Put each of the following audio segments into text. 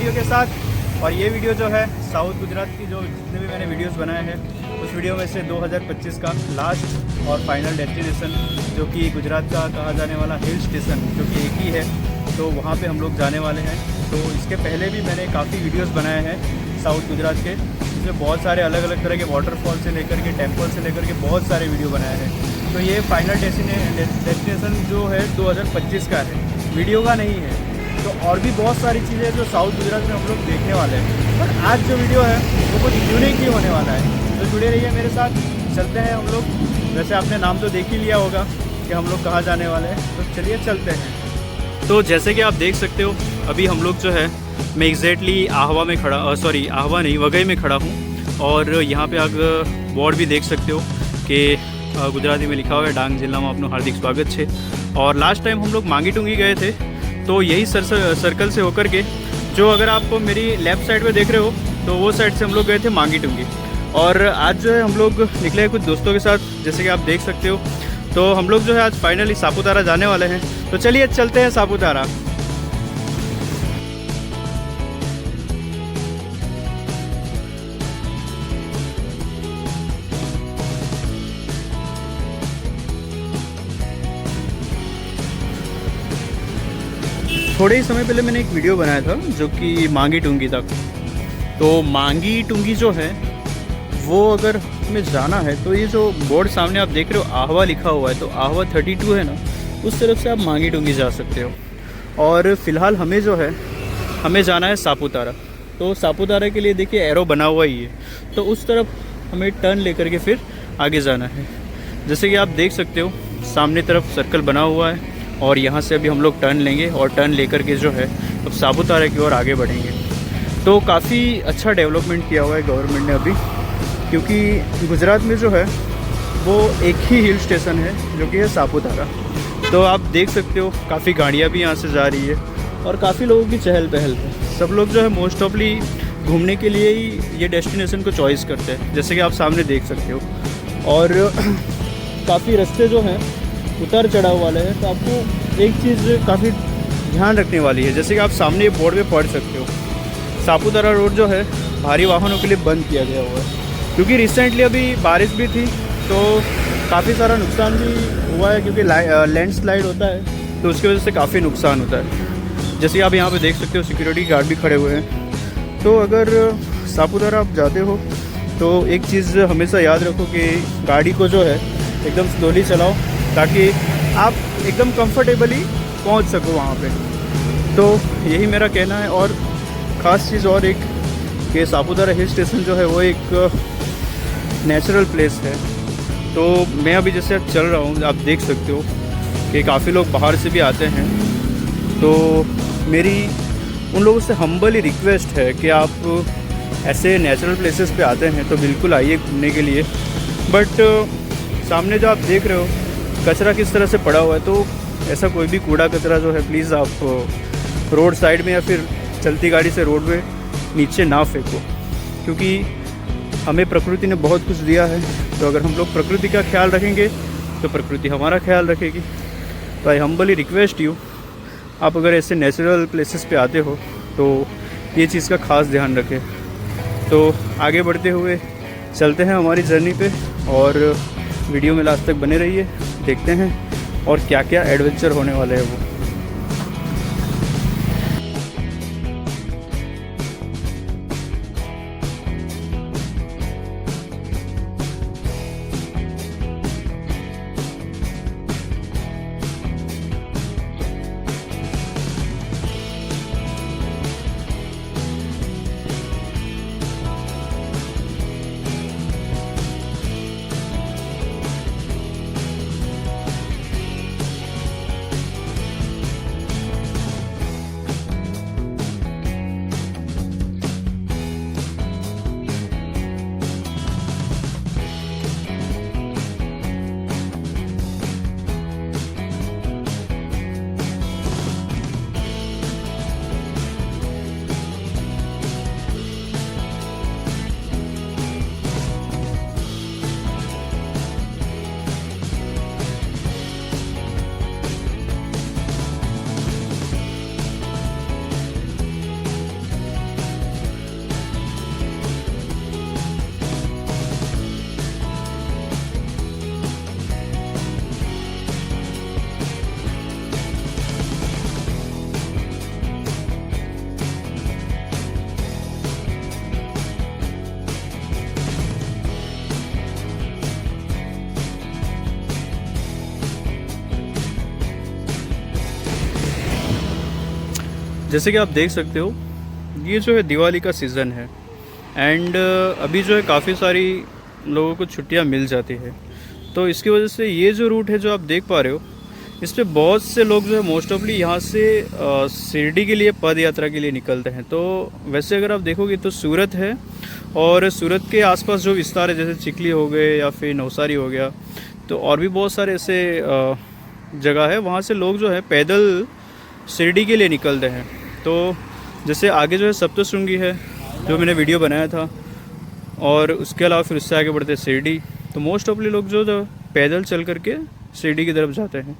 Video के साथ। और ये वीडियो जो है साउथ गुजरात की जो जितने भी मैंने वीडियोस बनाए हैं उस वीडियो में से 2025 का लास्ट और फाइनल डेस्टिनेशन जो कि गुजरात का कहा जाने वाला हिल स्टेशन जो कि एक ही है, तो वहाँ पे हम लोग जाने वाले हैं। तो इसके पहले भी मैंने काफ़ी वीडियोस बनाए हैं साउथ गुजरात के, जिसमें बहुत सारे अलग अलग तरह के वाटरफॉल से लेकर के टेम्पल से लेकर के बहुत सारे वीडियो बनाए हैं। तो ये फाइनल डेस्टिनेशन जो है 2025 का है, वीडियो का नहीं है। तो और भी बहुत सारी चीज़ें जो साउथ गुजरात में हम लोग देखने वाले हैं, पर आज जो वीडियो है वो कुछ यूनिक ही होने वाला है। तो जुड़े रहिए मेरे साथ, चलते हैं हम लोग। वैसे आपने नाम तो देख ही लिया होगा कि हम लोग कहाँ जाने वाले हैं, तो चलिए चलते हैं। तो जैसे कि आप देख सकते हो अभी हम लोग जो है मैं एग्जैक्टली आहवा में खड़ा आहवा नहीं वघई में खड़ा हूँ। और यहाँ पे आप बोर्ड भी देख सकते हो कि गुजराती में लिखा हुआ है डांग जिला में आपનું हार्दिक स्वागत है। और लास्ट टाइम हम लोग मांगी टूंगी गए थे, तो यही सर्कल से होकर के जो अगर आप मेरी लेफ़्ट साइड में देख रहे हो तो वो साइड से हम लोग गए थे मांगी टूंगी। और आज जो है हम लोग निकले हैं कुछ दोस्तों के साथ, जैसे कि आप देख सकते हो। तो हम लोग जो है आज फाइनली सापुतारा जाने वाले हैं, तो चलिए चलते हैं सापुतारा। थोड़े ही समय पहले मैंने एक वीडियो बनाया था जो कि मांगी टूंगी तक। तो मांगी टूंगी जो है वो अगर हमें जाना है तो ये जो बोर्ड सामने आप देख रहे हो आहवा लिखा हुआ है, तो आहवा 32 है ना, उस तरफ से आप मांगी टूंगी जा सकते हो। और फ़िलहाल हमें जो है हमें जाना है सापुतारा। तो सापुतारा के लिए देखिए एरो बना हुआ ही है, तो उस तरफ हमें टर्न लेकर के फिर आगे जाना है। जैसे कि आप देख सकते हो सामने तरफ सर्कल बना हुआ है और यहाँ से अभी हम लोग टर्न लेंगे और टर्न लेकर के जो है अब सापुतारा की ओर आगे बढ़ेंगे। तो काफ़ी अच्छा डेवलपमेंट किया हुआ है गवर्नमेंट ने अभी, क्योंकि गुजरात में जो है वो एक ही हिल स्टेशन है जो कि है सापुतारा। तो आप देख सकते हो काफ़ी गाड़ियाँ भी यहाँ से जा रही है और काफ़ी लोगों की चहल पहल है। सब लोग जो है मोस्ट ऑफली घूमने के लिए ही ये डेस्टिनेशन को चॉइस करते हैं, जैसे कि आप सामने देख सकते हो। और काफ़ी रास्ते जो हैं उतार चढ़ाव वाले हैं, तो आपको एक चीज़ काफ़ी ध्यान रखने वाली है, जैसे कि आप सामने बोर्ड पे पढ़ सकते हो सापुतारा रोड जो है भारी वाहनों के लिए बंद किया गया हुआ है, क्योंकि रिसेंटली अभी बारिश भी थी तो काफ़ी सारा नुकसान भी हुआ है, क्योंकि लैंडस्लाइड होता है तो उसकी वजह से काफ़ी नुकसान होता है। जैसे कि आप यहाँ पे देख सकते हो सिक्योरिटी गार्ड भी खड़े हुए हैं। तो अगर सापुतारा आप जाते हो तो एक चीज़ हमेशा याद रखो कि गाड़ी को जो है एकदम स्लोली चलाओ, ताकि आप एकदम कंफर्टेबली पहुंच सको वहाँ पे। तो यही मेरा कहना है। और ख़ास चीज़ और एक कि सापुतारा हिल स्टेशन जो है वो एक नेचुरल प्लेस है। तो मैं अभी जैसे चल रहा हूँ, आप देख सकते हो कि काफ़ी लोग बाहर से भी आते हैं। तो मेरी उन लोगों से हम्बली रिक्वेस्ट है कि आप ऐसे नेचुरल प्लेसेस पे आते हैं तो बिल्कुल आइए घूमने के लिए। बट सामने जो आप देख रहे हो कचरा किस तरह से पड़ा हुआ है, तो ऐसा कोई भी कूड़ा कचरा जो है प्लीज़ आप रोड साइड में या फिर चलती गाड़ी से रोड में नीचे ना फेंको, क्योंकि हमें प्रकृति ने बहुत कुछ दिया है। तो अगर हम लोग प्रकृति का ख्याल रखेंगे तो प्रकृति हमारा ख्याल रखेगी। तो आई हम्बली रिक्वेस्ट यू, आप अगर ऐसे नेचुरल प्लेसेस पे आते हो तो ये चीज़ का ख़ास ध्यान रखें। तो आगे बढ़ते हुए चलते हैं हमारी जर्नी पे, और वीडियो में लास्ट तक बने रहिए, देखते हैं और क्या क्या एडवेंचर होने वाले हैं वो। जैसे कि आप देख सकते हो, ये जो है दिवाली का सीज़न है एंड अभी जो है काफ़ी सारी लोगों को छुट्टियां मिल जाती है। तो इसकी वजह से ये जो रूट है जो आप देख पा रहे हो, इस पे बहुत से लोग जो है मोस्ट ऑफली यहाँ से शिरडी के लिए पद यात्रा के लिए निकलते हैं। तो वैसे अगर आप देखोगे तो सूरत है और सूरत के आसपास जो विस्तार है जैसे चिखली हो गए या फिर नवसारी हो गया, तो और भी बहुत सारे ऐसे जगह है, वहाँ से लोग जो है पैदल शिरडी के लिए निकलते हैं। तो जैसे आगे जो है सप्तशृंगी है जो मैंने वीडियो बनाया था, और उसके अलावा फिर उससे आगे बढ़ते शिरडी। तो मोस्ट ऑफली लोग जो पैदल चल करके शिरडी की तरफ जाते हैं।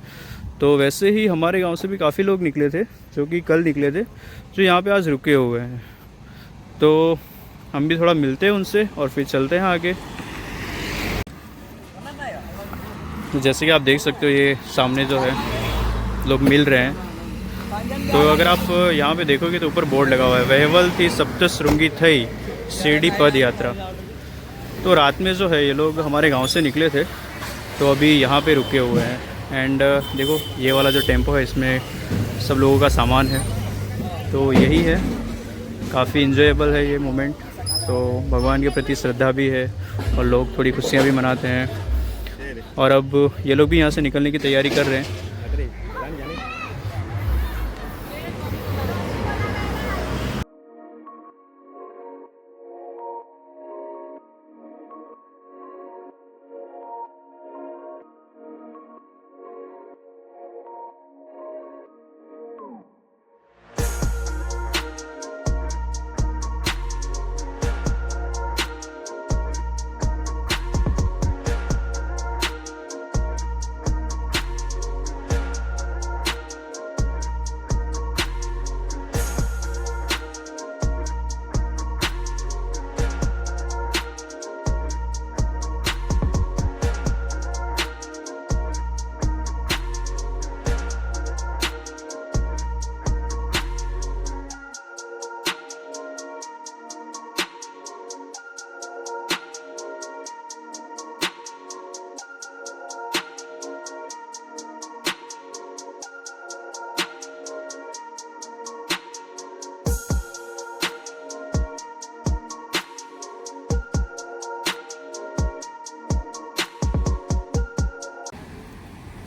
तो वैसे ही हमारे गांव से भी काफ़ी लोग निकले थे जो कि कल निकले थे, जो यहाँ पे आज रुके हुए हैं। तो हम भी थोड़ा मिलते हैं उनसे और फिर चलते हैं आगे। तो जैसे कि आप देख सकते हो, ये सामने जो है लोग मिल रहे हैं। तो अगर आप यहाँ पे देखोगे तो ऊपर बोर्ड लगा हुआ है, वहवल थी सप्तशृंगी थई शिरडी पद यात्रा। तो रात में जो है ये लोग हमारे गांव से निकले थे, तो अभी यहाँ पे रुके हुए हैं। एंड देखो ये वाला जो टेम्पो है इसमें सब लोगों का सामान है। तो यही है, काफ़ी इन्जॉयबल है ये मोमेंट। तो भगवान के प्रति श्रद्धा भी है और लोग थोड़ी खुशियाँ भी मनाते हैं। और अब ये लोग भी यहाँ से निकलने की तैयारी कर रहे हैं।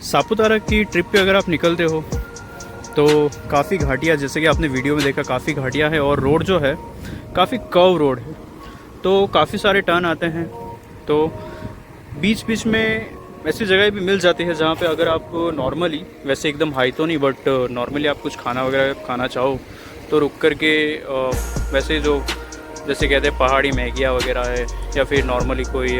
सापुतारा की ट्रिप पे अगर आप निकलते हो तो काफ़ी घाटियाँ, जैसे कि आपने वीडियो में देखा, काफ़ी घाटियाँ है और रोड जो है काफ़ी कर्व रोड है। तो काफ़ी सारे टर्न आते हैं। तो बीच बीच में ऐसी जगह भी मिल जाती है जहाँ पे अगर आप नॉर्मली, वैसे एकदम हाई तो नहीं बट नॉर्मली आप कुछ खाना वगैरह खाना चाहो तो रुक कर के वैसे जो जैसे कहते हैं पहाड़ी मैगिया वगैरह है, या फिर नॉर्मली कोई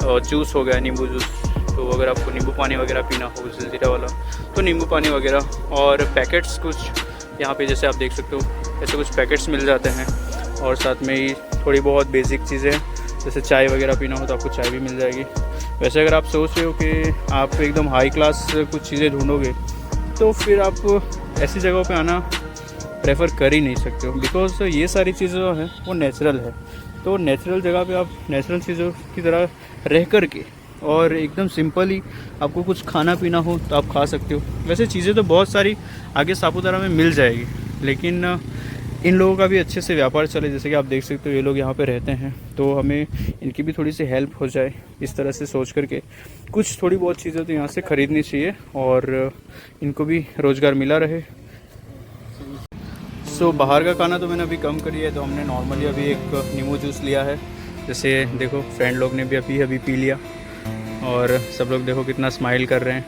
जूस हो गया, नींबू जूस। तो अगर आपको नींबू पानी वगैरह पीना हो जलजीरा वाला, तो नींबू पानी वगैरह, और पैकेट्स कुछ यहाँ पे जैसे आप देख सकते हो ऐसे कुछ पैकेट्स मिल जाते हैं। और साथ में ही थोड़ी बहुत बेसिक चीज़ें, जैसे चाय वगैरह पीना हो तो आपको चाय भी मिल जाएगी। वैसे अगर आप सोच रहे हो कि आप एकदम हाई क्लास कुछ चीज़ें ढूंढोगे तो फिर आप ऐसी जगहों पे आना प्रेफर कर ही नहीं सकते हो, बिकॉज ये सारी चीज़ें जो है वो नेचुरल है। तो नेचुरल जगह पे आप नेचुरल चीज़ों की तरह रह कर के और एकदम सिंपली आपको कुछ खाना पीना हो तो आप खा सकते हो। वैसे चीज़ें तो बहुत सारी आगे सापुतारा में मिल जाएगी, लेकिन इन लोगों का भी अच्छे से व्यापार चले। जैसे कि आप देख सकते हो ये लोग यहाँ पे रहते हैं, तो हमें इनकी भी थोड़ी सी हेल्प हो जाए, इस तरह से सोच करके कुछ थोड़ी बहुत चीज़ें तो यहाँ से ख़रीदनी चाहिए और इनको भी रोज़गार मिला रहे। सो बाहर का खाना तो मैंने अभी कम करी है, तो हमने नॉर्मली अभी एक नींबू जूस लिया है। जैसे देखो फ्रेंड लोग ने भी अभी पी लिया और सब लोग देखो कितना स्माइल कर रहे हैं।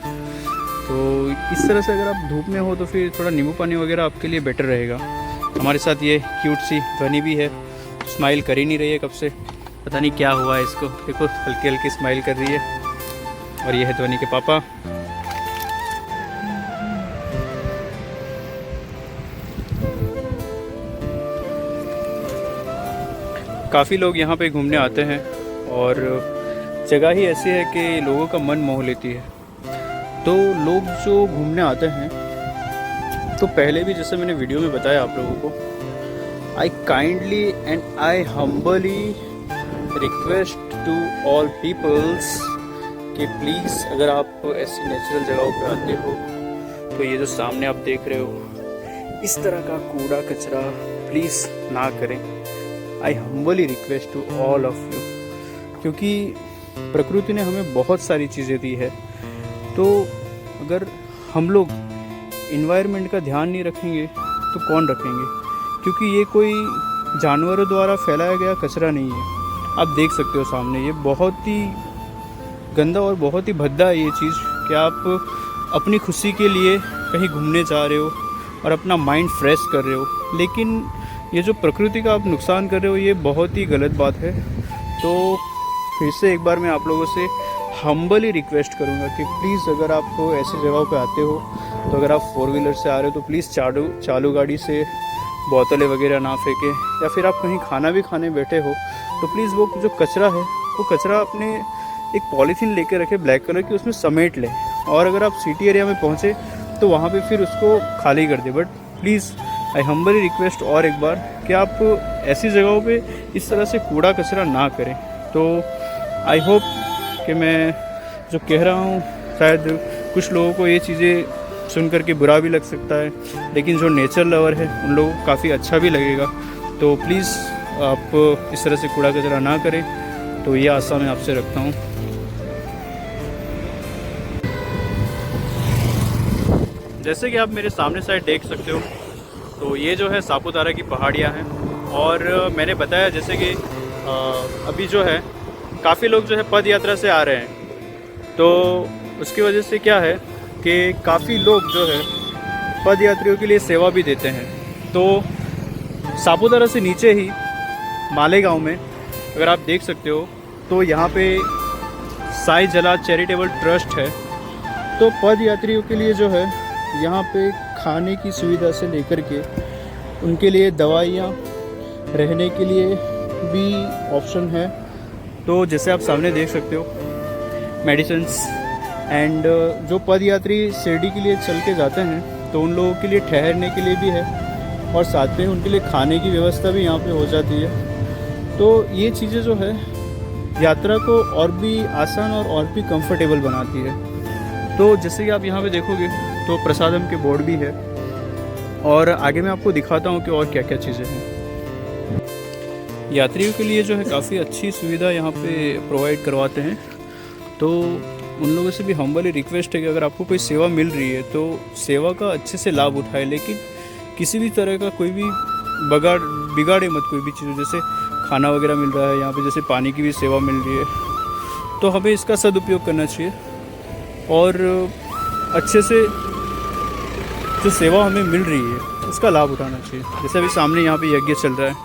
तो इस तरह से अगर आप धूप में हो तो फिर थोड़ा नींबू पानी वगैरह आपके लिए बेटर रहेगा। हमारे साथ ये क्यूट सी ध्वनि भी है, स्माइल कर ही नहीं रही है कब से, पता नहीं क्या हुआ है इसको। देखो हल्की हल्की स्माइल कर रही है। और ये है ध्वनि के पापा। काफ़ी लोग यहाँ पे घूमने आते हैं और जगह ही ऐसी है कि लोगों का मन मोह लेती है। तो लोग जो घूमने आते हैं, तो पहले भी जैसे मैंने वीडियो में बताया आप लोगों को, I kindly and I humbly request to all peoples कि प्लीज़ अगर आप ऐसी नेचुरल जगहों पे आते हो तो ये जो सामने आप देख रहे हो इस तरह का कूड़ा कचरा प्लीज़ ना करें। I humbly request to all of you, क्योंकि प्रकृति ने हमें बहुत सारी चीज़ें दी है, तो अगर हम लोग इन्वायरमेंट का ध्यान नहीं रखेंगे तो कौन रखेंगे? क्योंकि ये कोई जानवरों द्वारा फैलाया गया कचरा नहीं है। आप देख सकते हो सामने, ये बहुत ही गंदा और बहुत ही भद्दा है ये चीज़ कि आप अपनी खुशी के लिए कहीं घूमने जा रहे हो और अपना माइंड फ्रेश कर रहे हो, लेकिन ये जो प्रकृति का आप नुकसान कर रहे हो ये बहुत ही गलत बात है। तो फिर से एक बार मैं आप लोगों से हम्बली रिक्वेस्ट करूँगा कि प्लीज़ अगर आप ऐसी जगहों पे आते हो, तो अगर आप 4 व्हीलर से आ रहे हो तो प्लीज़ चालू गाड़ी से बोतलें वगैरह ना फेंकें, या फिर आप कहीं खाना भी खाने बैठे हो तो प्लीज़ वो जो कचरा है वो कचरा अपने एक पॉलीथीन लेके रखें ब्लैक कलर की, उसमें समेट लें, और अगर आप सिटी एरिया में पहुँचे तो वहाँ पे फिर उसको खाली कर दें। But please I humbly request और एक बार कि आप ऐसी जगहों पे इस तरह से कूड़ा कचरा ना करें। तो आई होप कि मैं जो कह रहा हूँ शायद कुछ लोगों को ये चीज़ें सुन कर के बुरा भी लग सकता है, लेकिन जो नेचर लवर है उन लोगों को काफ़ी अच्छा भी लगेगा। तो प्लीज़ आप इस तरह से कूड़ा कचरा ना करें। तो ये आशा मैं आपसे रखता हूँ। जैसे कि आप मेरे सामने साइड देख सकते हो, तो ये जो है सापुतारा की पहाड़ियाँ हैं, और मैंने बताया जैसे कि अभी जो है काफ़ी लोग जो है पद यात्रा से आ रहे हैं, तो उसकी वजह से क्या है कि काफ़ी लोग जो है पद यात्रियों के लिए सेवा भी देते हैं। तो सापुतारा से नीचे ही मालेगांव में अगर आप देख सकते हो तो यहाँ पे साई जला चैरिटेबल ट्रस्ट है। तो पद यात्रियों के लिए जो है यहाँ पे खाने की सुविधा से लेकर के उनके लिए दवाइयाँ, रहने के लिए भी ऑप्शन है। तो जैसे आप सामने देख सकते हो मेडिसिन्स, एंड जो पद यात्री शिरडी के लिए चल के जाते हैं तो उन लोगों के लिए ठहरने के लिए भी है, और साथ में उनके लिए खाने की व्यवस्था भी यहाँ पे हो जाती है। तो ये चीज़ें जो है यात्रा को और भी आसान और भी कंफर्टेबल बनाती है। तो जैसे कि आप यहाँ पे देखोगे तो प्रसादम के बोर्ड भी है, और आगे मैं आपको दिखाता हूँ कि और क्या क्या चीज़ें हैं। यात्रियों के लिए जो है काफ़ी अच्छी सुविधा यहाँ पे प्रोवाइड करवाते हैं। तो उन लोगों से भी हम्बली रिक्वेस्ट है कि अगर आपको कोई सेवा मिल रही है तो सेवा का अच्छे से लाभ उठाए, लेकिन किसी भी तरह का कोई भी बिगाड़े मत कोई भी चीज़। जैसे खाना वगैरह मिल रहा है यहाँ पे, जैसे पानी की भी सेवा मिल रही है, तो हमें इसका सदुपयोग करना चाहिए और अच्छे से जो सेवा हमें मिल रही है उसका लाभ उठाना चाहिए। जैसे अभी सामने यहाँ पे यज्ञ चल रहा है,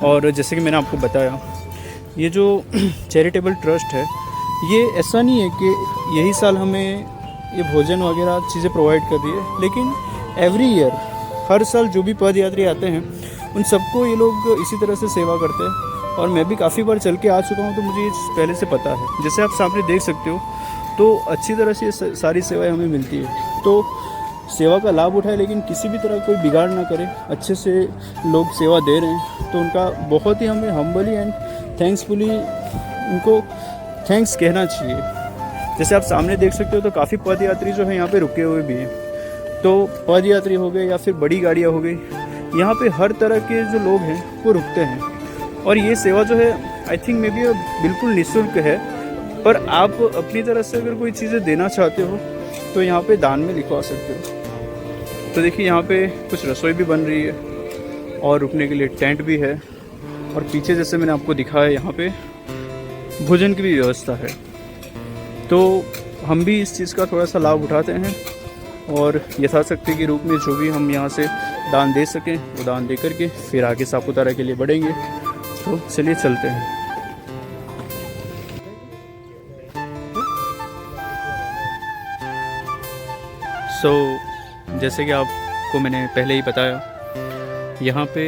और जैसे कि मैंने आपको बताया ये जो चैरिटेबल ट्रस्ट है ये ऐसा नहीं है कि यही साल हमें ये भोजन वगैरह चीज़ें प्रोवाइड कर रही है, लेकिन एवरी ईयर हर साल जो भी पद यात्री आते हैं उन सबको ये लोग इसी तरह से सेवा करते हैं। और मैं भी काफ़ी बार चल के आ चुका हूँ तो मुझे ये पहले से पता है। जैसे आप सामने देख सकते हो तो अच्छी तरह से सारी सेवाएं हमें मिलती है। तो सेवा का लाभ उठाए, लेकिन किसी भी तरह कोई बिगाड़ ना करे। अच्छे से लोग सेवा दे रहे हैं तो उनका बहुत ही हमें हम्बली एंड थैंक्सफुली उनको थैंक्स कहना चाहिए। जैसे आप सामने देख सकते हो तो काफ़ी पद यात्री जो है यहाँ पे रुके हुए भी हैं। तो पद यात्री हो गए या फिर बड़ी गाड़ियाँ हो गई, यहाँ पे हर तरह के जो लोग हैं वो रुकते हैं। और ये सेवा जो है आई थिंक मे बी बिल्कुल निःशुल्क है, पर आप अपनी तरफ से अगर कोई चीज़ें देना चाहते हो तो यहाँ पे दान में लिखवा सकते हो। तो देखिए यहाँ पे कुछ रसोई भी बन रही है और रुकने के लिए टेंट भी है, और पीछे जैसे मैंने आपको दिखाया यहाँ पे भोजन की भी व्यवस्था है। तो हम भी इस चीज़ का थोड़ा सा लाभ उठाते हैं और यथाशक्ति के रूप में जो भी हम यहाँ से दान दे सकें वो दान दे करके फिर आगे सापुतारा के लिए बढ़ेंगे। तो चलिए चलते हैं। जैसे कि आपको मैंने पहले ही बताया, यहाँ पे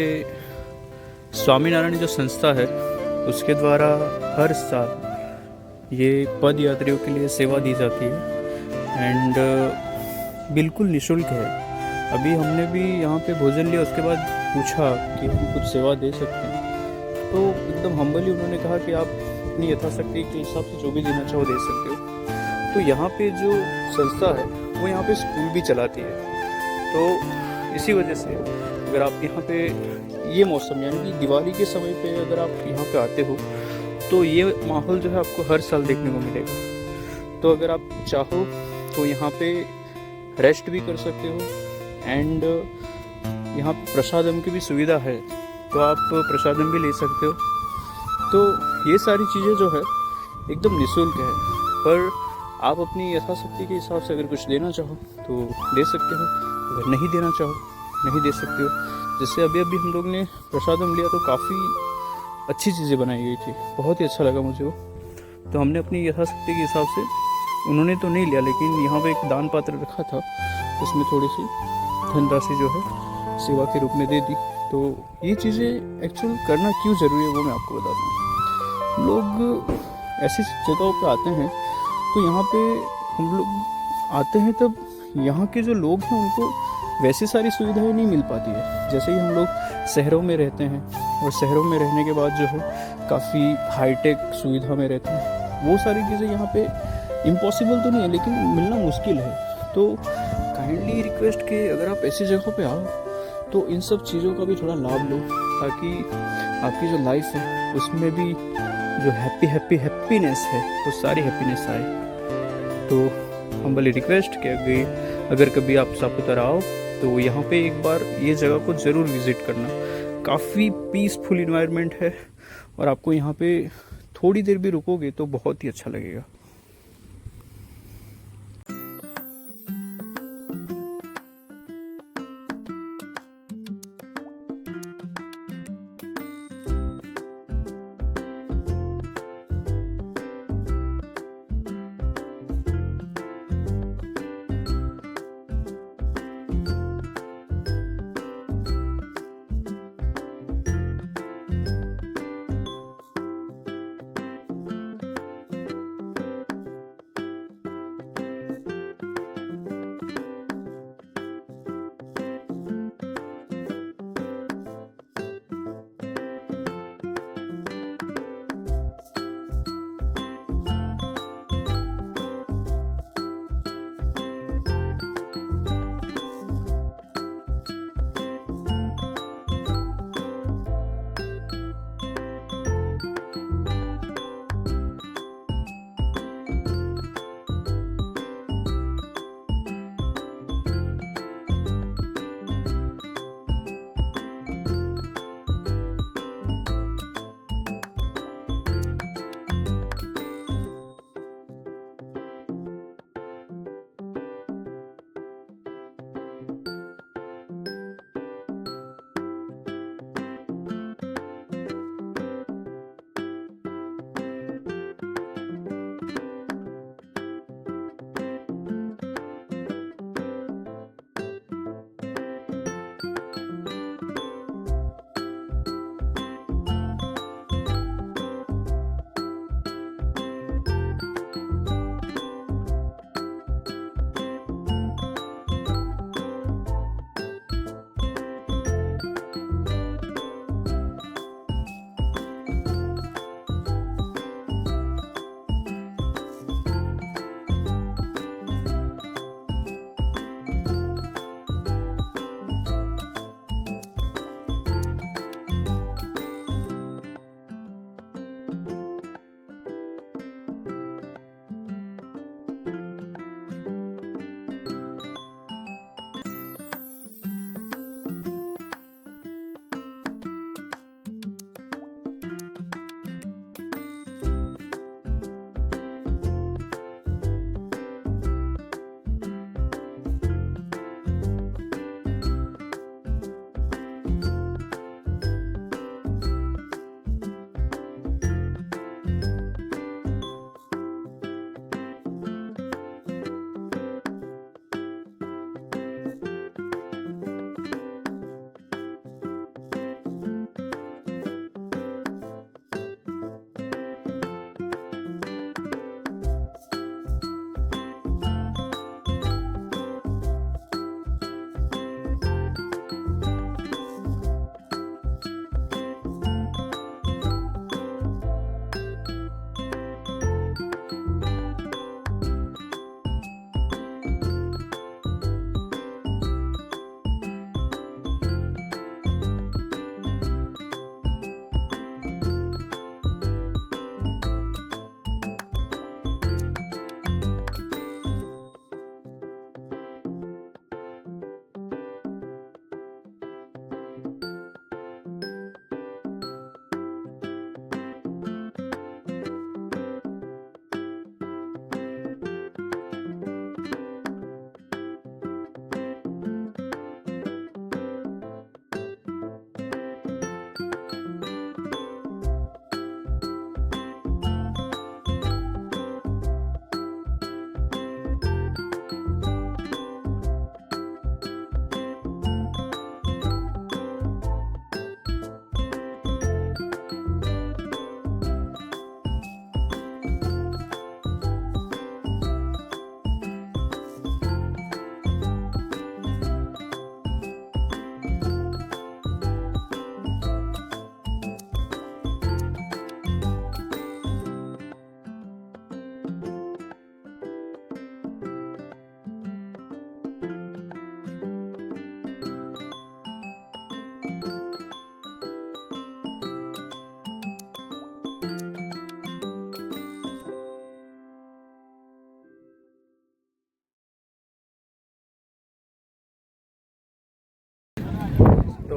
स्वामीनारायण जो संस्था है उसके द्वारा हर साल ये पद यात्रियों के लिए सेवा दी जाती है एंड बिल्कुल निःशुल्क है। अभी हमने भी यहाँ पे भोजन लिया, उसके बाद पूछा कि हम कुछ सेवा दे सकते हैं, तो एकदम हम्बली उन्होंने कहा कि आप अपनी यथाशक्ति के हिसाब से जो भी देना चाहो दे सकते हो। तो यहाँ पे जो संस्था है वो यहाँ पे स्कूल भी चलाती है। तो इसी वजह से अगर आप यहाँ पे ये मौसम यानी कि दिवाली के समय पे अगर आप यहाँ पे आते हो तो ये माहौल जो है आपको हर साल देखने को मिलेगा। तो अगर आप चाहो तो यहाँ पे रेस्ट भी कर सकते हो एंड यहाँ पे प्रसादम की भी सुविधा है, तो आप प्रसादम भी ले सकते हो। तो ये सारी चीज़ें जो है एकदम निःशुल्क है, पर आप अपनी यथाशक्ति के हिसाब से अगर कुछ देना चाहो तो दे सकते हो, अगर नहीं देना चाहो नहीं दे सकते हो। जैसे अभी हम लोग ने प्रसादम लिया तो काफ़ी अच्छी चीज़ें बनाई गई थी, बहुत ही अच्छा लगा मुझे वो। तो हमने अपनी यथाशक्ति के हिसाब से, उन्होंने तो नहीं लिया लेकिन यहाँ पे एक दान पात्र रखा था, उसमें थोड़ी सी धनराशि जो है सेवा के रूप में दे दी। तो ये चीज़ें एक्चुअल करना क्यों ज़रूरी है वो मैं आपको बताता हूँ। लोग ऐसी जगहों पे आते हैं तो यहाँ पे हम लोग आते हैं तब यहाँ के जो लोग हैं उनको वैसी सारी सुविधाएं नहीं मिल पाती है। जैसे ही हम लोग शहरों में रहते हैं और शहरों में रहने के बाद जो है काफ़ी हाईटेक सुविधा में रहते हैं, वो सारी चीज़ें यहाँ पे इम्पॉसिबल तो नहीं है लेकिन मिलना मुश्किल है। तो काइंडली रिक्वेस्ट कि अगर आप ऐसी जगहों पे आओ तो इन सब चीज़ों का भी थोड़ा लाभ लो, ताकि आपकी जो लाइफ है उसमें भी जो हैप्पीनेस है वो सारी हैप्पीनेस आए। तो हम्बली रिक्वेस्ट कि अगर कभी आप सापुतारा आओ तो यहाँ पे एक बार ये जगह को ज़रूर विज़िट करना। काफ़ी पीसफुल इन्वायरमेंट है और आपको यहाँ पे थोड़ी देर भी रुकोगे तो बहुत ही अच्छा लगेगा।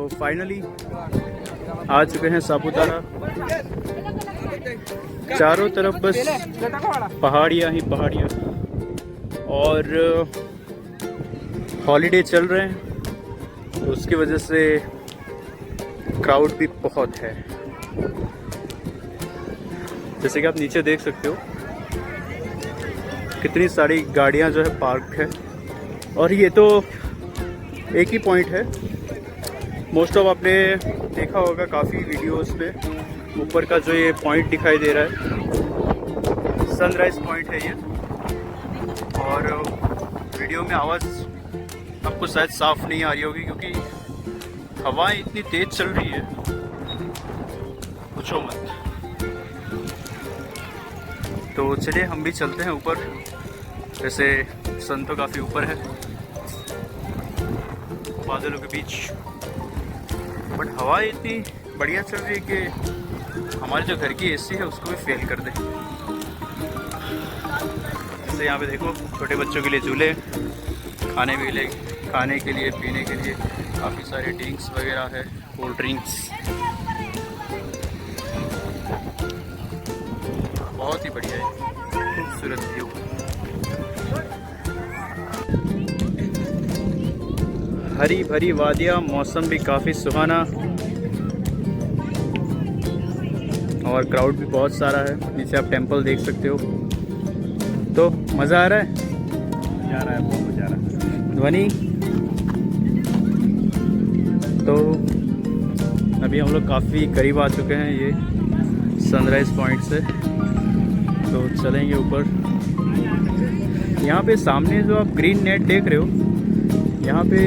तो फाइनली आ चुके हैं सापुतारा। चारों तरफ बस पहाड़ियाँ ही पहाड़ियाँ, और हॉलीडे चल रहे हैं तो उसकी वजह से क्राउड भी बहुत है। जैसे कि आप नीचे देख सकते हो कितनी सारी गाड़ियां जो है पार्क है, और ये तो एक ही पॉइंट है। मोस्ट ऑफ आपने देखा होगा काफ़ी वीडियोस पे, ऊपर का जो ये पॉइंट दिखाई दे रहा है सनराइज पॉइंट है ये। और वीडियो में आवाज़ आपको शायद साफ नहीं आ रही होगी क्योंकि हवाएं इतनी तेज चल रही है, पूछो मत। तो चलिए हम भी चलते हैं ऊपर। वैसे सन तो काफ़ी ऊपर है बादलों के बीच, बट हवा इतनी बढ़िया चल रही है कि हमारे जो घर की एसी है उसको भी फेल कर दे। जैसे यहाँ पे देखो छोटे बच्चों के लिए झूले, खाने के लिए पीने के लिए काफ़ी सारे ड्रिंक्स वगैरह है, कोल्ड ड्रिंक्स। बहुत ही बढ़िया है, खूबसूरत व्यू। हरी भरी वादियाँ, मौसम भी काफ़ी सुहाना, और क्राउड भी बहुत सारा है। नीचे आप टेंपल देख सकते हो। तो मज़ा आ रहा है? जा रहा है, बहुत मजा आ रहा है। ध्वनि। तो अभी हम लोग काफ़ी करीब आ चुके हैं ये सनराइज़ पॉइंट से, तो चलेंगे ऊपर। यहाँ पे सामने जो आप ग्रीन नेट देख रहे हो, यहाँ पे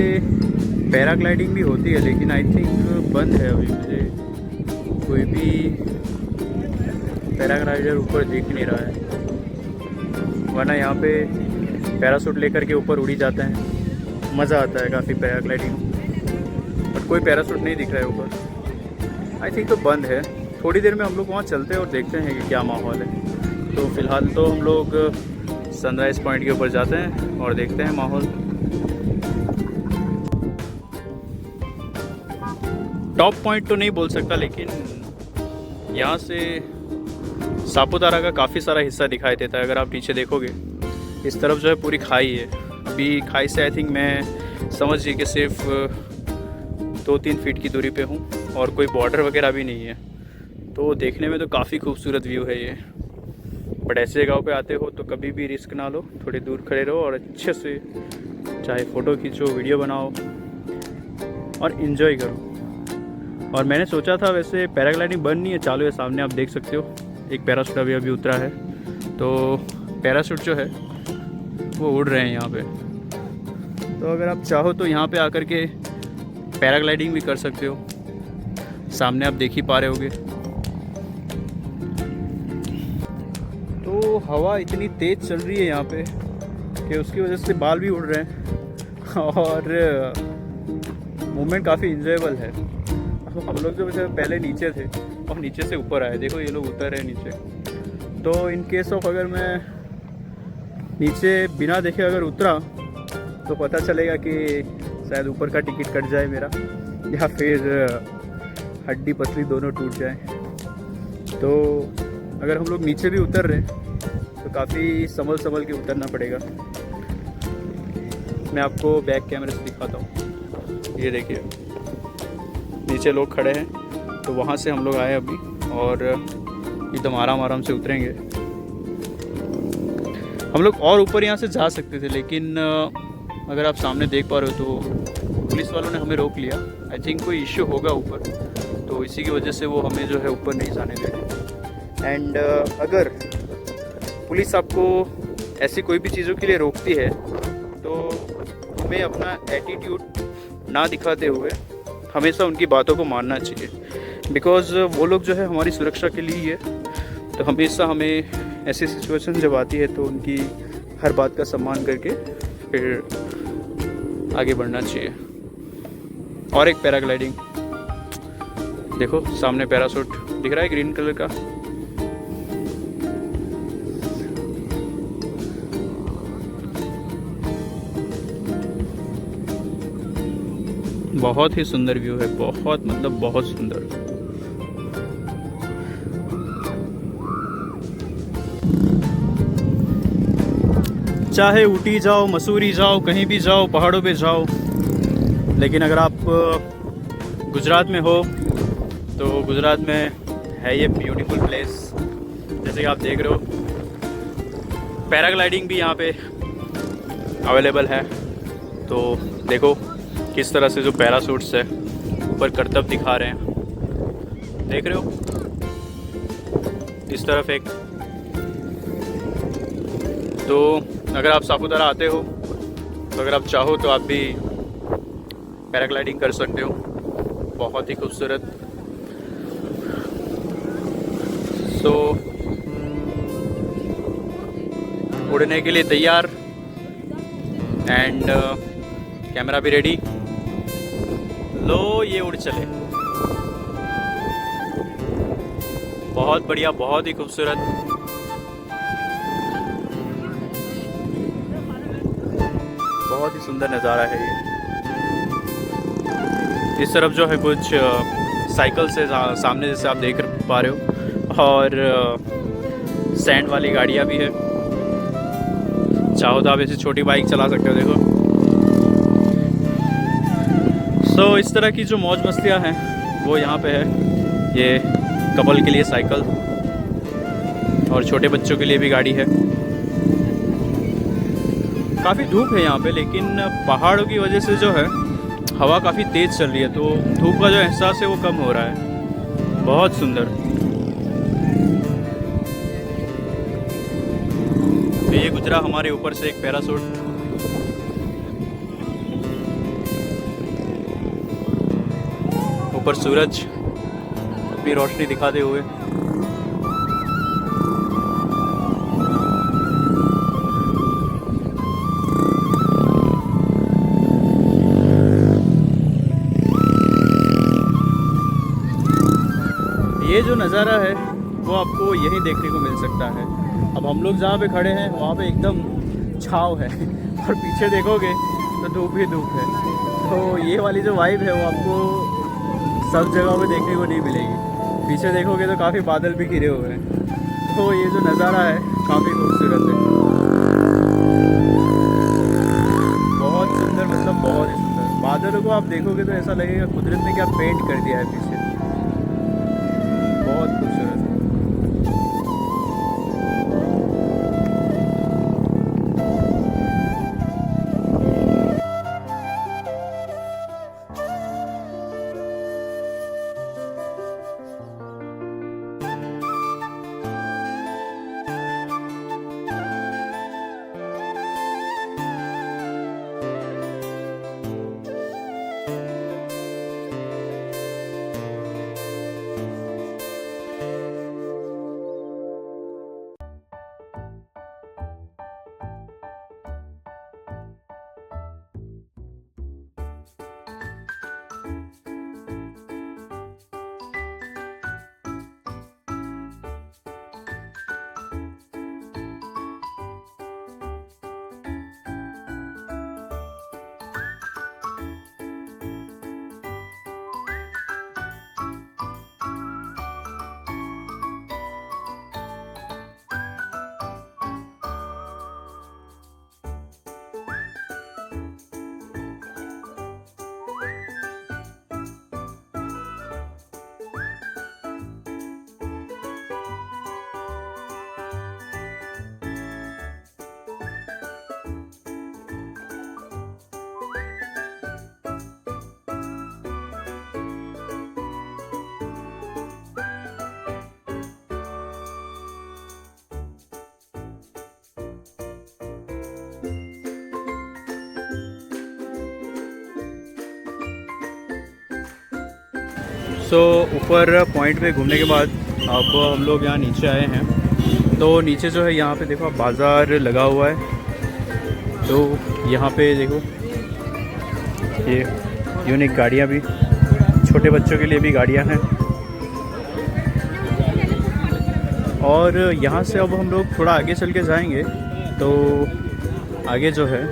पैराग्लाइडिंग भी होती है, लेकिन आई थिंक बंद है अभी। मुझे कोई भी पैराग्लाइडर ऊपर दिख नहीं रहा है, वरना यहाँ पे पैराशूट लेकर के ऊपर उड़ी जाते हैं। मज़ा आता है काफ़ी पैराग्लाइडिंग, बट कोई पैराशूट नहीं दिख रहा है ऊपर। आई थिंक तो बंद है। थोड़ी देर में हम लोग वहाँ चलते हैं और देखते हैं कि क्या माहौल है। तो फ़िलहाल तो हम लोग सनराइज़ पॉइंट के ऊपर जाते हैं और देखते हैं माहौल। टॉप पॉइंट तो नहीं बोल सकता, लेकिन यहाँ से सापुतारा का काफ़ी सारा हिस्सा दिखाई देता है। अगर आप नीचे देखोगे इस तरफ जो है पूरी खाई है। अभी खाई से आई थिंक मैं समझिए कि सिर्फ 2-3 फीट की दूरी पे हूँ, और कोई बॉर्डर वगैरह भी नहीं है। तो देखने में तो काफ़ी खूबसूरत व्यू है ये। बट ऐसे जगहों पे आते हो तो कभी भी रिस्क ना लो, थोड़ी दूर खड़े रहो और अच्छे से चाहे फ़ोटो खींचो, वीडियो बनाओ और इन्जॉय करो। और मैंने सोचा था, वैसे पैराग्लाइडिंग बंद नहीं है, चालू है। सामने आप देख सकते हो एक पैराशूट अभी उतरा है। तो पैराशूट जो है वो उड़ रहे हैं यहाँ पे। तो अगर आप चाहो तो यहाँ पे आकर के पैराग्लाइडिंग भी कर सकते हो। सामने आप देख ही पा रहे होगे। तो हवा इतनी तेज़ चल रही है यहाँ पे कि उसकी वजह से बाल भी उड़ रहे हैं, और मूवमेंट काफ़ी इंजॉयबल है। हम लोग जो वैसे पहले नीचे थे और नीचे से ऊपर आए, देखो ये लोग उतर रहे हैं नीचे। तो इन केस ऑफ अगर मैं नीचे बिना देखे अगर उतरा तो पता चलेगा कि शायद ऊपर का टिकट कट जाए मेरा, या फिर हड्डी पसली दोनों टूट जाए। तो अगर हम लोग नीचे भी उतर रहे हैं तो काफ़ी संभल के उतरना पड़ेगा। मैं आपको बैक कैमरे से दिखाता हूँ। ये देखिए नीचे लोग खड़े हैं, तो वहाँ से हम लोग आए अभी, और एकदम आराम से उतरेंगे। हम लोग और ऊपर यहाँ से जा सकते थे, लेकिन अगर आप सामने देख पा रहे हो तो पुलिस वालों ने हमें रोक लिया। आई थिंक कोई इश्यू होगा ऊपर, तो इसी की वजह से वो हमें जो है ऊपर नहीं जाने दे रहे। एंड अगर पुलिस आपको ऐसी कोई भी चीज़ों के लिए रोकती है तो हमें अपना एटीट्यूड ना दिखाते हुए हमेशा उनकी बातों को मानना चाहिए, बिकॉज़ वो लोग जो है हमारी सुरक्षा के लिए ही है। तो हमेशा हमें ऐसी सिचुएशन जब आती है तो उनकी हर बात का सम्मान करके फिर आगे बढ़ना चाहिए। और एक पैराग्लाइडिंग देखो, सामने पैराशूट दिख रहा है ग्रीन कलर का। बहुत ही सुंदर व्यू है, बहुत मतलब बहुत सुंदर। चाहे ऊटी जाओ, मसूरी जाओ, कहीं भी जाओ, पहाड़ों पे जाओ, लेकिन अगर आप गुजरात में हो तो गुजरात में है ये ब्यूटीफुल प्लेस। जैसे कि आप देख रहे हो, पैराग्लाइडिंग भी यहाँ पे अवेलेबल है। तो देखो किस तरह से जो पैराशूट्स है ऊपर करतब दिखा रहे हैं, देख रहे हो इस तरफ एक। तो अगर आप सापुतारा आते हो तो अगर आप चाहो तो आप भी पैराग्लाइडिंग कर सकते हो, बहुत ही खूबसूरत। तो उड़ने के लिए तैयार एंड कैमरा भी रेडी। लो ये उड़ चले, बहुत बढ़िया, बहुत ही खूबसूरत। बहुत ही सुंदर नज़ारा है ये। इस तरफ जो है कुछ साइकिल से सामने जैसे आप देख पा रहे हो, और सैंड वाली गाड़ियाँ भी है। चाहो तो आप ऐसी छोटी बाइक चला सकते हो, देखो। सो इस तरह की जो मौज मस्तियाँ हैं वो यहाँ पे है। ये कपल के लिए साइकिल और छोटे बच्चों के लिए भी गाड़ी है। काफ़ी धूप है यहाँ पे, लेकिन पहाड़ों की वजह से जो है हवा काफ़ी तेज़ चल रही है, तो धूप का जो एहसास है वो कम हो रहा है। बहुत सुंदर। तो ये गुजरा हमारे ऊपर से एक पैराशूट। ऊपर सूरज अपनी रोशनी दिखाते हुए। ये जो नज़ारा है वो आपको यहीं देखने को मिल सकता है। अब हम लोग जहाँ पे खड़े हैं वहाँ पे एकदम छाँव है और पीछे देखोगे तो धूप ही धूप है। तो ये वाली जो वाइब है वो आपको सब जगह पे देखने को नहीं मिलेगी। पीछे देखोगे तो काफ़ी बादल भी घिरे हुए हैं। तो ये जो नज़ारा है काफ़ी खूबसूरत है, बहुत सुंदर, मतलब बहुत ही सुंदर। बादलों को आप देखोगे तो ऐसा लगेगा कुदरत ने क्या पेंट कर दिया है पीछे, बहुत खूबसूरत। सो ऊपर पॉइंट पे घूमने के बाद अब हम लोग यहाँ नीचे आए हैं। तो नीचे जो है यहाँ पे देखो आप, बाज़ार लगा हुआ है। तो यहाँ पे देखो ये यूनिक गाड़ियाँ भी, छोटे बच्चों के लिए भी गाड़ियाँ हैं। और यहाँ से अब हम लोग थोड़ा आगे चल के जाएंगे तो आगे जो है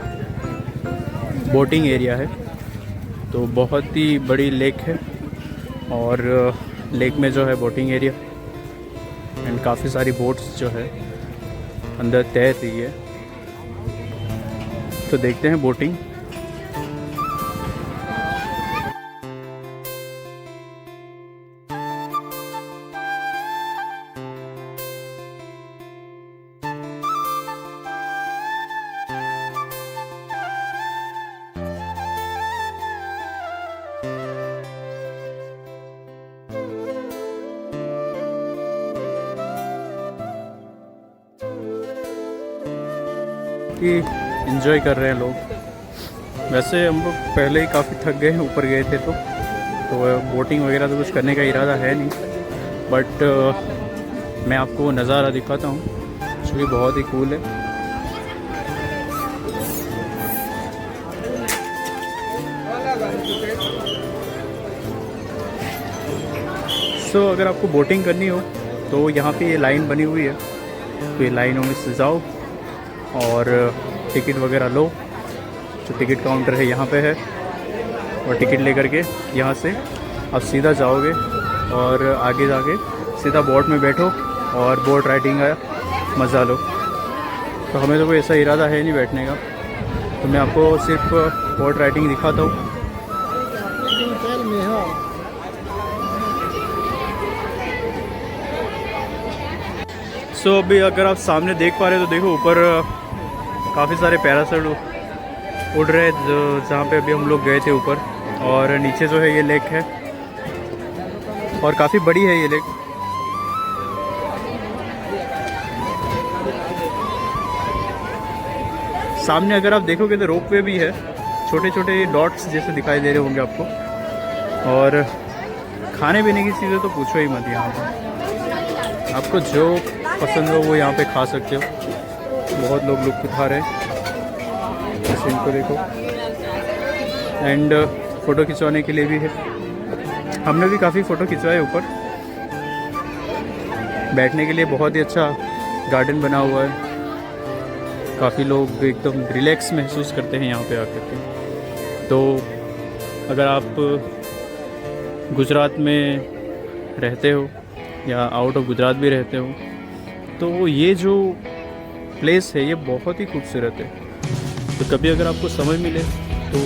बोटिंग एरिया है। तो बहुत ही बड़ी लेक है और लेक में जो है बोटिंग एरिया एंड काफ़ी सारी बोट्स जो है अंदर तैर रही है। तो देखते हैं बोटिंग। कि एंजॉय कर रहे हैं लोग। वैसे हम लोग पहले ही काफ़ी थक गए हैं, ऊपर गए थे तो बोटिंग वगैरह तो कुछ करने का इरादा है नहीं, बट मैं आपको नज़ारा दिखाता हूँ जो कि बहुत ही कूल है। सो अगर आपको बोटिंग करनी हो तो यहाँ पे ये लाइन बनी हुई है, तो ये लाइनों में से जाओ और टिकट वगैरह लो। जो टिकट काउंटर है यहाँ पे है और टिकट लेकर के यहाँ से आप सीधा जाओगे और आगे जाके सीधा बोट में बैठो और बोट राइडिंग का मज़ा लो। तो हमें तो कोई ऐसा इरादा है नहीं बैठने का, तो मैं आपको सिर्फ बोट राइडिंग दिखाता हूँ। सो अभी अगर आप सामने देख पा रहे हो तो देखो ऊपर काफ़ी सारे पैरासूट उड़ रहे हैं, जो जहाँ पे अभी हम लोग गए थे ऊपर। और नीचे जो है ये लेक है और काफ़ी बड़ी है ये लेक। सामने अगर आप देखोगे तो रोप वे भी है, छोटे छोटे डॉट्स जैसे दिखाई दे रहे होंगे आपको। और खाने पीने की चीज़ें तो पूछो ही मत, यहाँ पर आपको जो पसंद हो वो यहाँ पे खा सकते हो। बहुत लोग लुत्फ़ उठा रहे हैं, जैसे इनको देखो। एंड फ़ोटो खिंचवाने के लिए भी है, हमने भी काफ़ी फ़ोटो खिंचवाए ऊपर। बैठने के लिए बहुत ही अच्छा गार्डन बना हुआ है, काफ़ी लोग एकदम रिलैक्स महसूस करते हैं यहाँ पे आकर के। तो अगर आप गुजरात में रहते हो या आउट ऑफ गुजरात भी रहते हो तो ये जो प्लेस है ये बहुत ही खूबसूरत है। तो कभी अगर आपको समय मिले तो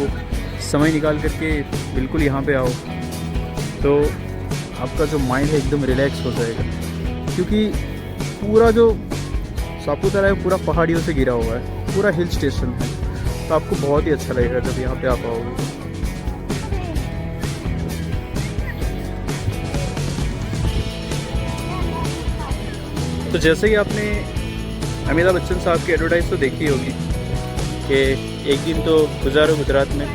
समय निकाल करके बिल्कुल यहाँ पे आओ, तो आपका जो माइंड है एकदम रिलैक्स हो जाएगा। क्योंकि पूरा जो सापुतारा है पूरा पहाड़ियों से घिरा हुआ है, पूरा हिल स्टेशन है, तो आपको बहुत ही अच्छा लगेगा जब यहाँ पे आप आओगे। तो जैसे कि आपने अमिताभ बच्चन साहब की एडवर्टाइज तो देखी होगी कि एक दिन तो गुजारो गुजरात में,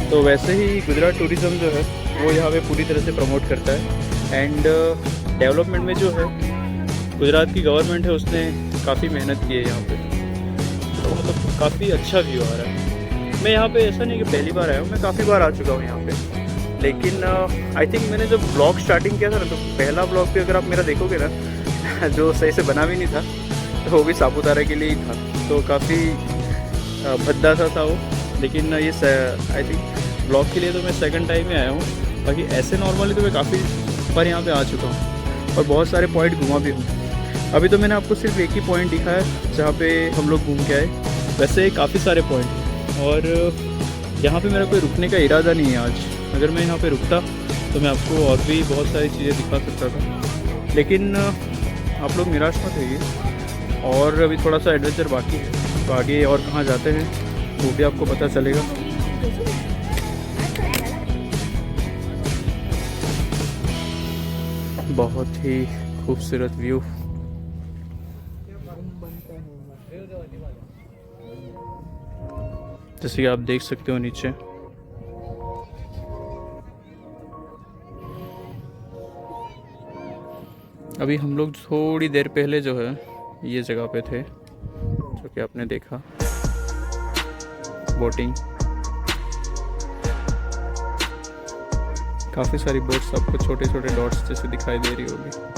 तो वैसे ही गुजरात टूरिज़्म जो है वो यहाँ पे पूरी तरह से प्रमोट करता है। एंड डेवलपमेंट में जो है गुजरात की गवर्नमेंट है उसने काफ़ी मेहनत की है यहाँ पे, तो मतलब काफ़ी अच्छा व्यू आ रहा है। मैं यहाँ पे ऐसा नहीं कि पहली बार आया हूँ, मैं काफ़ी बार आ चुका हूँ यहाँ पे। लेकिन आई थिंक मैंने जब ब्लॉग स्टार्टिंग किया था ना, तो पहला ब्लॉग भी अगर आप मेरा देखोगे ना जो सही से बना भी नहीं था, तो वो भी सापुतारा के लिए ही था, तो काफ़ी भद्दा सा था वो। लेकिन ये आई थिंक ब्लॉग के लिए तो मैं सेकंड टाइम ही आया हूँ, बाकी ऐसे नॉर्मली तो मैं काफ़ी बार यहाँ पे आ चुका हूँ और बहुत सारे पॉइंट घुमा भी हूँ। अभी तो मैंने आपको सिर्फ एक ही पॉइंट दिखा है जहाँ पे हम लोग घूम के आए, वैसे काफ़ी सारे पॉइंट हैं और यहाँ पे मेरा कोई रुकने का इरादा नहीं है आज। अगर मैं यहाँ पे रुकता तो मैं आपको और भी बहुत सारी चीज़ें दिखा सकता था, लेकिन आप लोग निराश मत होइए और अभी थोड़ा सा एडवेंचर बाकी है, तो आगे और कहाँ जाते हैं वो भी आपको पता चलेगा। बहुत ही खूबसूरत व्यू। जैसे कि आप देख सकते हो नीचे अभी हम लोग थोड़ी देर पहले जो है ये जगह पे थे जो कि आपने देखा बोटिंग। काफ़ी सारी बोट्स आपको छोटे छोटे डॉट्स जैसे दिखाई दे रही होगी।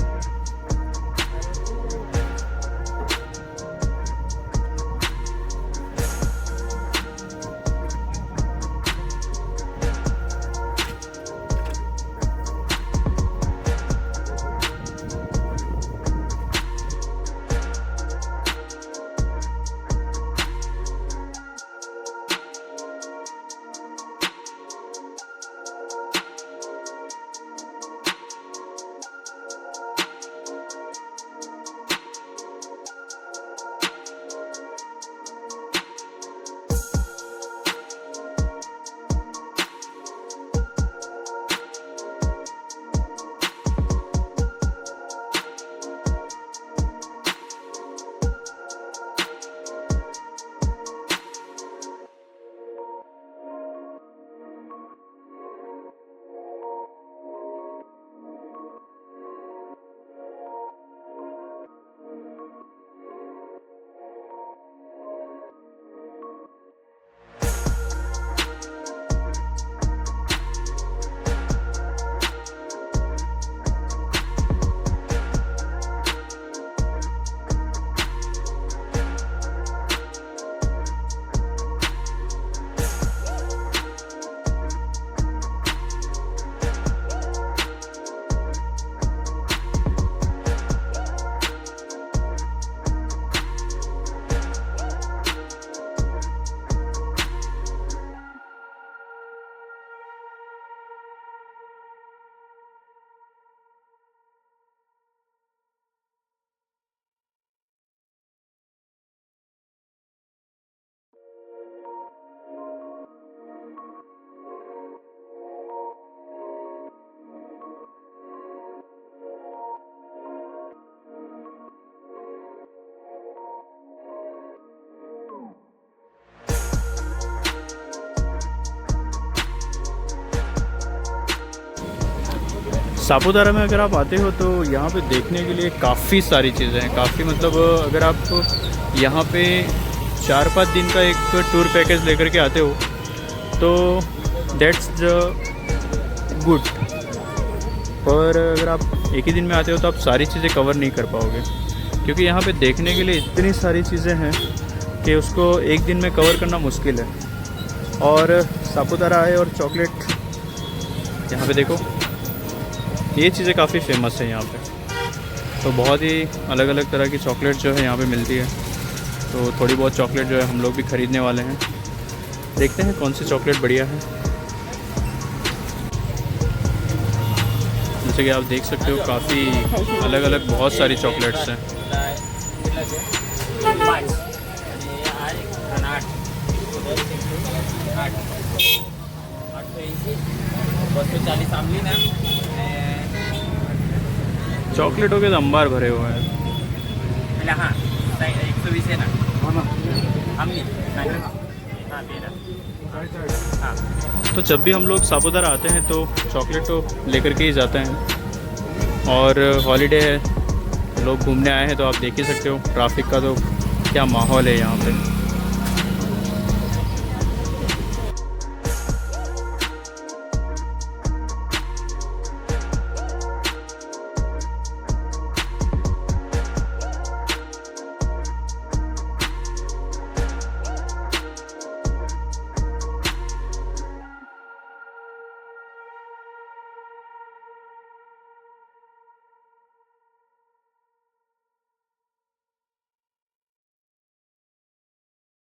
सापुतारा में अगर आप आते हो तो यहाँ पे देखने के लिए काफ़ी सारी चीज़ें हैं, काफ़ी मतलब अगर आप यहाँ पे 4-5 दिन का एक टूर पैकेज लेकर के आते हो तो दैट्स द गुड। पर अगर आप एक ही दिन में आते हो तो आप सारी चीज़ें कवर नहीं कर पाओगे, क्योंकि यहाँ पे देखने के लिए इतनी सारी चीज़ें हैं कि उसको एक दिन में कवर करना मुश्किल है। और सापुतारा आए और चॉकलेट यहाँ पे देखो, ये चीज़ें काफ़ी फेमस है यहाँ पे। तो बहुत ही अलग अलग तरह की चॉकलेट जो है यहाँ पे मिलती है। तो थोड़ी बहुत चॉकलेट जो है हम लोग भी ख़रीदने वाले हैं, देखते हैं कौन सी चॉकलेट बढ़िया है। जैसे कि आप देख सकते हो काफ़ी अलग अलग बहुत सारी चॉकलेट्स हैं। चॉकलेटों के अंबार भरे हुए हैं। हाँ 120 है ना। हाँ तो जब भी हम लोग सापुतारा आते हैं तो चॉकलेट तो लेकर के ही जाते हैं। और हॉलीडे है, लोग घूमने आए हैं तो आप देख ही सकते हो ट्रैफिक का तो क्या माहौल है यहाँ पे।